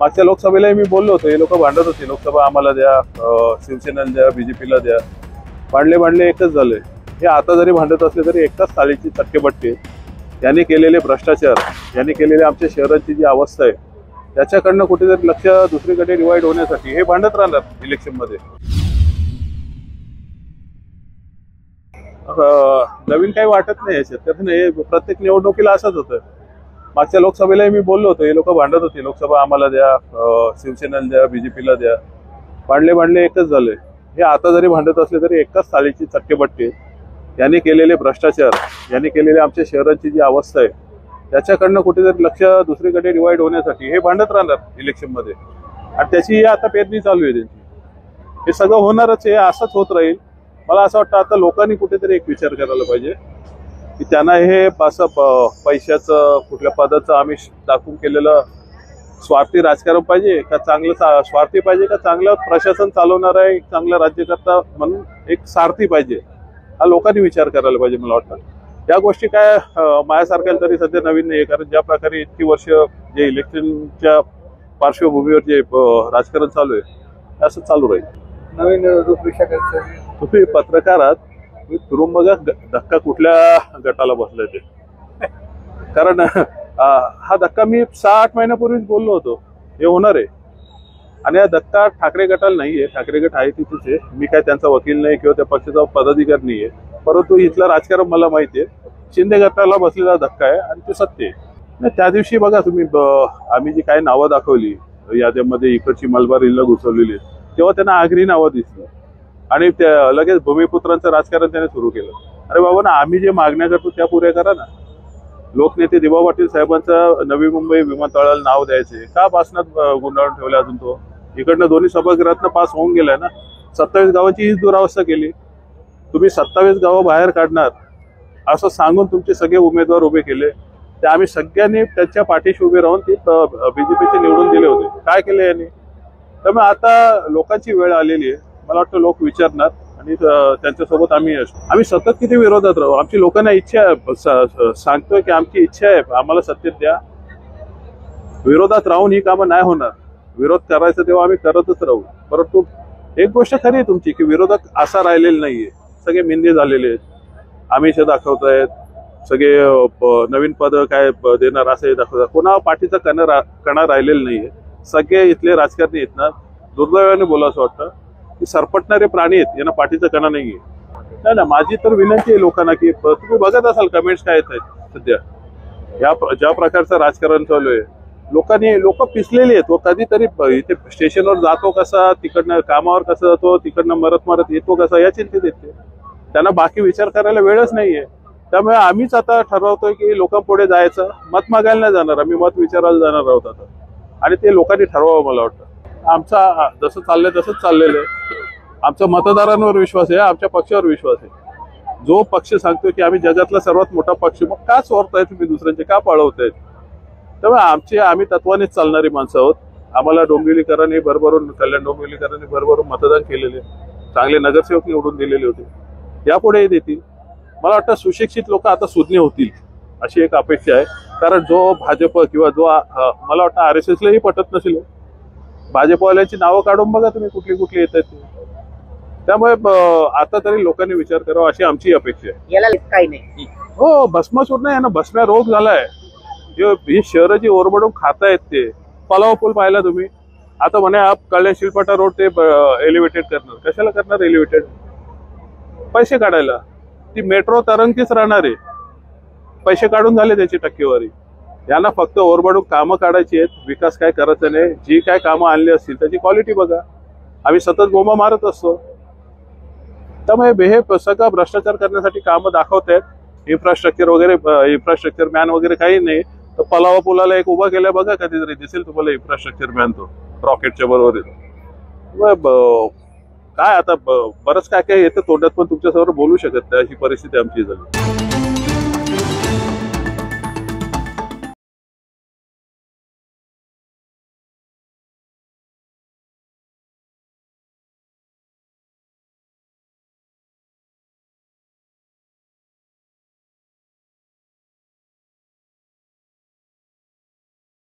मागच्या लोकसभेलाही मी बोललो होतो, हे लोक भांडत होते, लोकसभा आम्हाला द्या, शिवसेनेला द्या, बीजेपीला द्या. भांडले एकच झालंय. हे आता जरी भांडत असले तरी एकाच थाळीची चटकेबट्टी. यांनी केलेले भ्रष्टाचार, यांनी केलेले आमच्या शहराची जी अवस्था आहे त्याच्याकडनं कुठेतरी लक्ष दुसरीकडे डिवाइड होण्यासाठी हे भांडत राहणार इलेक्शन मध्ये. नवीन काही वाटत नाही याच्यात. प्रत्येक निवडणुकीला असंच होतं. मागच्या लोकसभेलाही मी बोललो होतो, हे लोक भांडत होते, लोकसभा आम्हाला द्या, शिवसेनेला द्या, बीजेपीला द्या. भांडले एकच झालंय. हे आता जरी भांडत असले तरी एकाच थाळीची चटकेबट्टी. यांनी केलेले भ्रष्टाचार, यांनी केलेले आमच्या शहराची जी अवस्था आहे त्याच्याकडनं कुठेतरी लक्ष दुसरीकडे डिवाइड होण्यासाठी हे भांडत राहणार इलेक्शन मध्ये. आणि त्याची आता पेरणी चालू आहे त्यांची. हे सगळं होणारच आहे, असंच होत राहील. मला असं वाटतं आता लोकांनी कुठेतरी एक विचार करायला पाहिजे की त्यांना हे असं पैशाचं, कुठल्या पदाचं आमिष दाखवून केलेलं स्वार्थी राजकारण पाहिजे का चांगलं स्वार्थी पाहिजे का चांगलं प्रशासन चालवणार आहे, चांगला राज्यकर्ता म्हणून एक सारथी पाहिजे, हा लोकांनी विचार करायला पाहिजे. मला वाटतं या गोष्टी काय माझ्यासारख्या तरी सध्या नवीन नाही, कारण ज्या प्रकारे इतकी वर्ष जे इलेक्शनच्या पार्श्वभूमीवर जे राजकारण चालू आहे असं चालू राहील. नवीन तुम्ही पत्रकारात फिरून बघा धक्का कुठल्या गटाला बसलाय ते. कारण हा धक्का मी 6-8 महिन्यापूर्वीच बोललो होतो हे होणार आहे. आणि हा धक्का ठाकरे गटाला नाहीये. ठाकरे गट आहे तिथेच आहे. मी काय त्यांचा वकील नाही किंवा त्या पक्षाचा पदाधिकारी नाहीये, परंतु इथलं राजकारण मला माहिती आहे. शिंदे गटाला बसलेला धक्का आहे आणि ते सत्य आहे. त्या दिवशी बघा तुम्ही, आम्ही जी काही नावं दाखवली याद्यामध्ये इकडची मलबार हिल्ला घुसवलेली, तेव्हा त्यांना आगरी नावं दिसली आणि त्या लगेच भूमिपुत्रांचं राजकारण त्याने सुरू केलं. अरे बाबा ना, आम्ही जे मागण्या करतो त्या पुऱ्या करा ना. लोकनेते दिबा पाटील साहेबांचं नवी मुंबई विमानतळाला नाव द्यायचे का भाषणात गुंडाळून ठेवले अजून तो. इकडनं दोन्ही सभागृहातनं पास होऊन गेलाय ना. 27 गावांची हीच दुरावस्था केली. तुम्ही 27 गावं बाहेर काढणार असं सांगून तुमचे सगळे उमेदवार उभे केले. ते आम्ही सगळ्यांनी त्यांच्या पाठीशी उभे राहून ते बीजेपीचे निवडून दिले होते. काय केले यांनी? त्यामुळे आता लोकांची वेळ आलेली आहे. मला वाटतं लोक विचारणार आणि त्यांच्यासोबत आम्ही सतत किती विरोधात राहू. आमची लोकांना इच्छा आहे, सांगतोय की आमची इच्छा आहे आम्हाला सत्तेत द्या. विरोधात राहून ही कामं नाही होणार. विरोध करायचं तेव्हा आम्ही करतच राहू. परंतु एक गोष्ट खरी आहे तुमची की विरोधक असा राहिलेला नाहीये. सगळे मिंदे झालेले आहेत, आमिष दाखवतायत, सगळे नवीन पद काय देणार असं दाखवतात. कोणा पाठीचा कणा राहिलेला नाहीये. सगळे इथले राजकारणी आहेत ना, दुर्दैवाने बोला असं वाटतं की सरपटणारे प्राणी आहेत, यांना पाठीचा कणा नाहीये. नाही ना, माझी तर विनंती आहे लोकांना की तुम्ही बघत असाल कमेंट्स काय येत आहेत सध्या. ज्या प्रकारचं राजकारण चालू आहे, लोक पिसलेली आहेत. व कधीतरी इथे स्टेशनवर जातो कसा, तिकडनं कामावर कसं जातो, तिकडनं मरत येतो कसा, या चिंतेत येते. त्यांना बाकी विचार करायला वेळच नाहीये. त्यामुळे आम्हीच आता ठरवतोय की लोकांपुढे जायचं. मत मागायला नाही जाणार, आम्ही मत विचारायला जाणार आहोत आता. आणि ते लोकांनी ठरवावं. मला वाटतं आमचा जसं चाललंय तसंच चाललेलं आहे. आमचा मतदारांवर विश्वास आहे, आमच्या पक्षावर विश्वास आहे. जो पक्ष सांगतो की आम्ही जगातला सर्वात मोठा पक्ष, मग का चोरताय तुम्ही दुसऱ्यांचे, का पळवतायत? त्यामुळे आम्ही तत्वानेच चालणारी माणसं आहोत. आम्हाला डोंबिवलीकरांनी भरभरून, कल्याण डोंबिवलीकरांनी भरभरून मतदान केलेले, चांगले नगरसेवक निवडून दिलेले होते, यापुढेही देतील. मला वाटतं सुशिक्षित लोक आता सुज्ञ होतील अशी एक अपेक्षा आहे. कारण जो भाजप किंवा जो मला वाटतं RSSलाही पटत नसेल, भाजपवाल्यांची नावं काढून बघा तुम्ही कुठली येत आहेत. त्यामुळे आता तरी लोकांनी विचार करावा अशी आमची अपेक्षा आहे. याला काही नाही. हो, भस्मासूर नाही, यांना भस्म्या रोग झालाय. ही शहरं जी ओरबडून खातायत ते. पलाव पूल पाहिला तुम्ही. आता म्हणे कल्याण शिलपाटा रोड ते एलिव्हेटेड करणार. कशाला करणार एलिव्हेटेड? पैसे काढायला. ती मेट्रो तरंगतीच राहणार आहे. पैसे काढून झाले त्याची टक्केवारी. यांना फक्त ओरबडून कामं काढायची आहेत, विकास काय करायचं नाही. जी काय कामं आणली असतील त्याची क्वालिटी बघा. आम्ही सतत बोंबा मारत असतो. त्यामुळे हे सगळं भ्रष्टाचार करण्यासाठी कामं दाखवतायत. इन्फ्रास्ट्रक्चर मॅन वगैरे काही नाही. तर पलावा पुलाला एक उभा केल्या बघा, कधीतरी दिसेल तुम्हाला इन्फ्रास्ट्रक्चर मॅन, तो रॉकेटच्या बरोबर येतो. काय आता बरंच काय येतं तोंडात, पण तुमच्यासमोर बोलू शकत नाही अशी परिस्थिती आमची झाली.